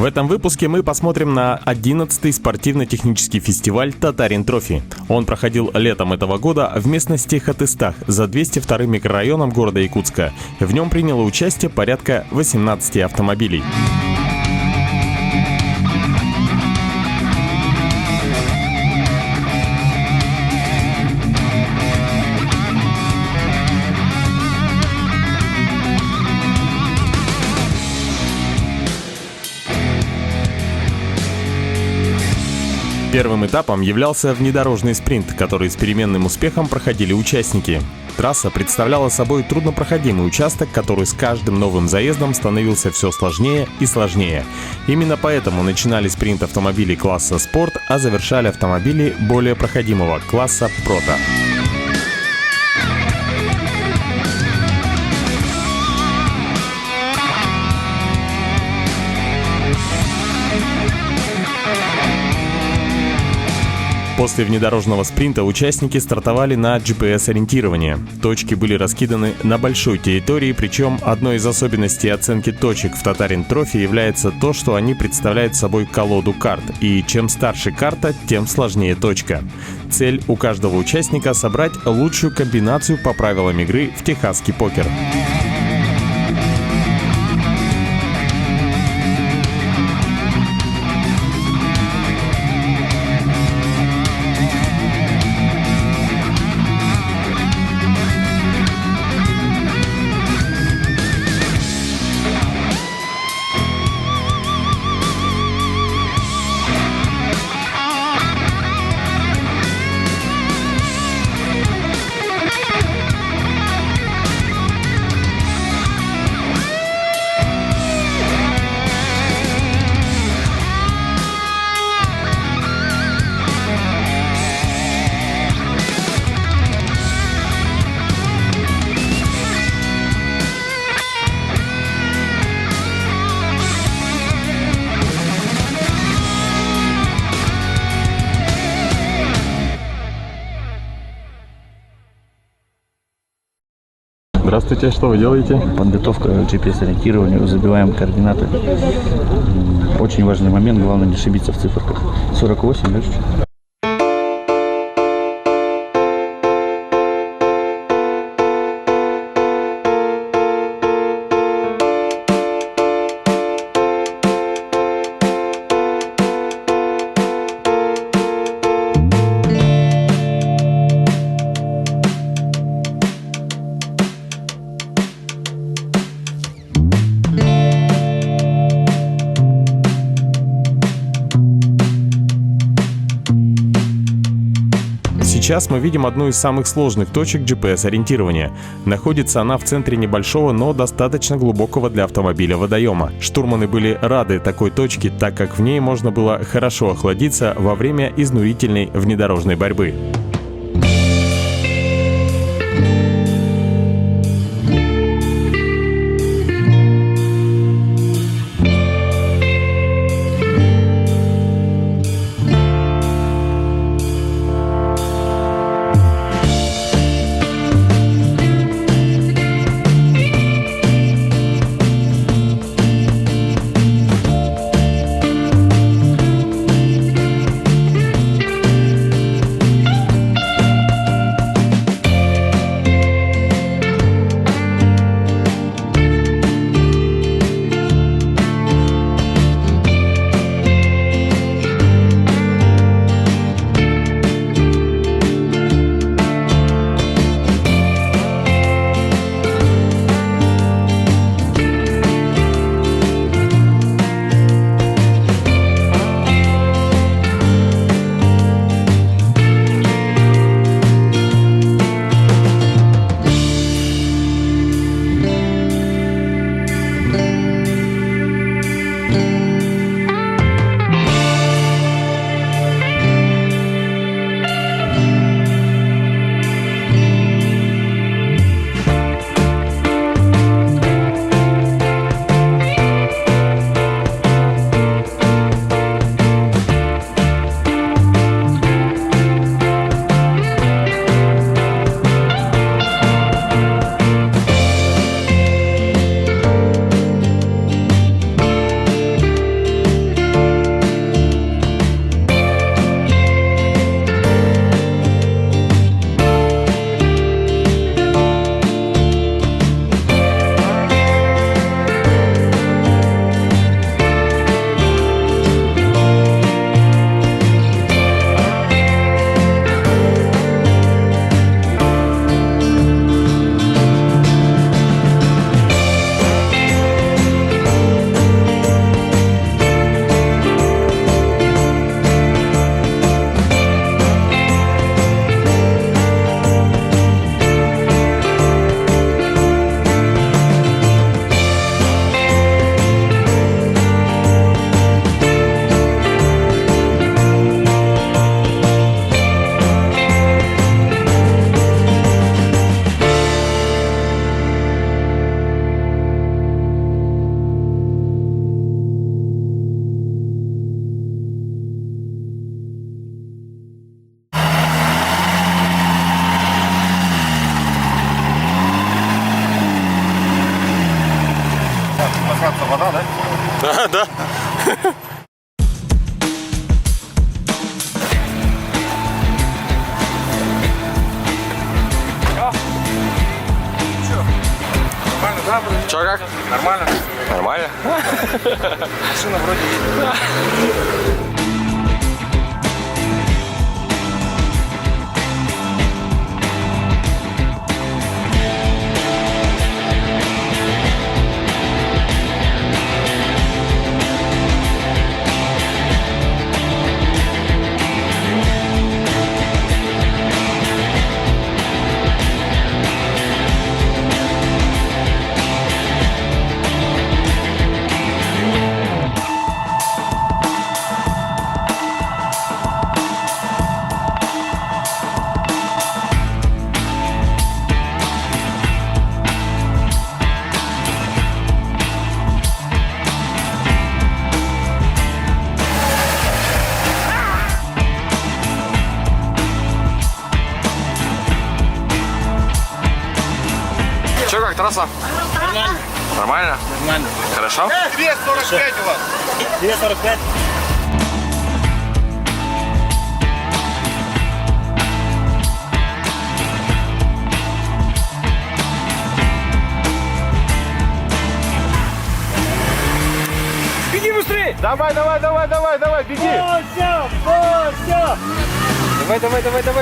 В этом выпуске мы посмотрим на 11-й спортивно-технический фестиваль «Татарин Трофи». Он проходил летом этого года в местности Хатыстах за 202-м микрорайоном города Якутска. В нем приняло участие порядка 18 автомобилей. Первым этапом являлся внедорожный спринт, который с переменным успехом проходили участники. Трасса представляла собой труднопроходимый участок, который с каждым новым заездом становился все сложнее и сложнее. Именно поэтому начинали спринт автомобилей класса «Спорт», а завершали автомобили более проходимого класса «Прото». После внедорожного спринта участники стартовали на GPS-ориентирование. Точки были раскиданы на большой территории, причем одной из особенностей оценки точек в «Татарин Трофи» является то, что они представляют собой колоду карт, и чем старше карта, тем сложнее точка. Цель у каждого участника — собрать лучшую комбинацию по правилам игры в техасский покер. Здравствуйте, что вы делаете? Подготовка к GPS-ориентированию, забиваем координаты. Очень важный момент, главное не ошибиться в циферках. 48, дальше. Сейчас мы видим одну из самых сложных точек GPS-ориентирования. Находится она в центре небольшого, но достаточно глубокого для автомобиля водоема. Штурманы были рады такой точке, так как в ней можно было хорошо охладиться во время изнурительной внедорожной борьбы. Че как? Нормально. Нормально? Машина вроде едет. Че как, трасса? Нормально. Нормально? Нормально. Хорошо? 2,45 у вас. 2,45. Беги быстрее! Давай, беги! Давай,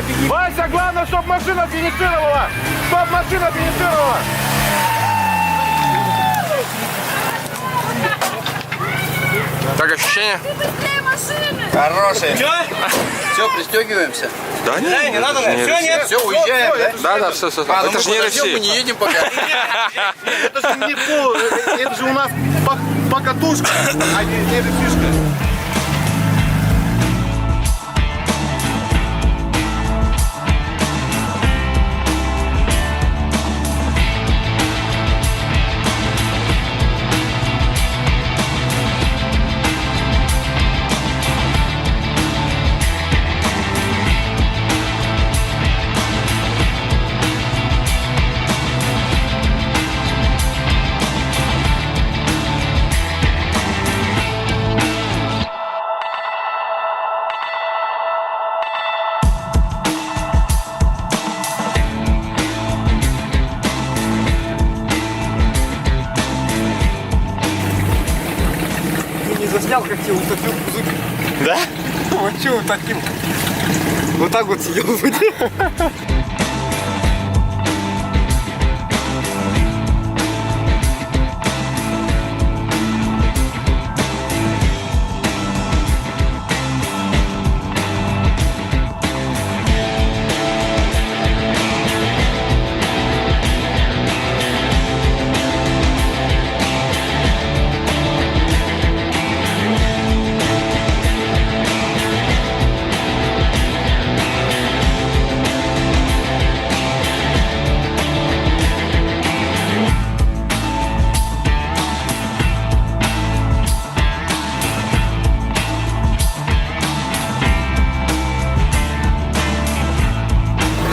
беги! Вася, главное, чтобы машина финишировала! Чтоб машина финишировала! Как ощущения? Хорошие! Все, пристегиваемся. Да, нет, не надо, это же все, нет? Все, уезжаем, да? Да, все. Ну Это мы же не подождем, мы не Россия. едем пока. Это же не пол, это же у нас покатушка, а не эта фишка. Не заснял, как тебя утопил музык. Да? Вот что утопил? Вот так вот сидел в воде.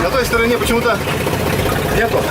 На той стороне почему-то нету.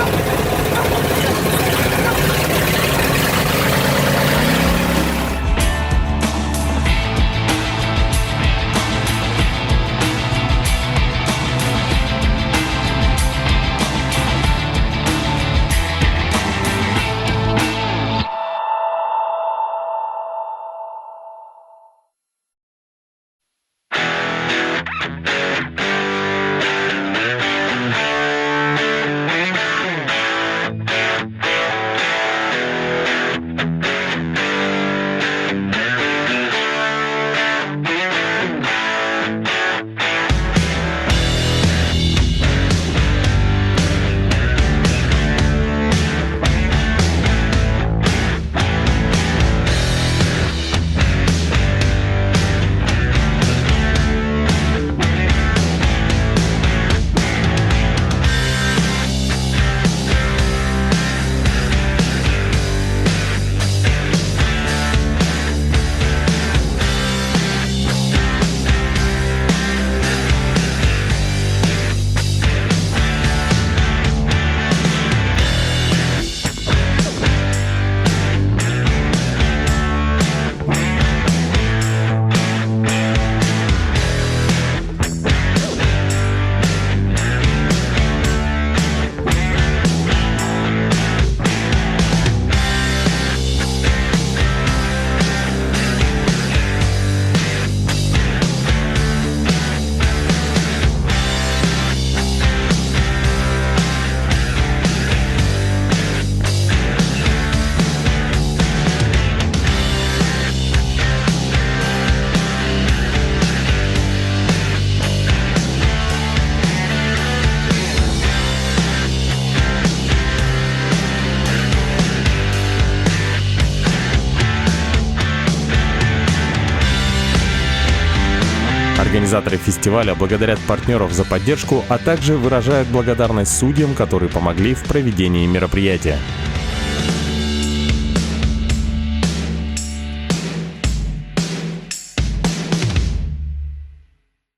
Организаторы фестиваля благодарят партнеров за поддержку, а также выражают благодарность судьям, которые помогли в проведении мероприятия.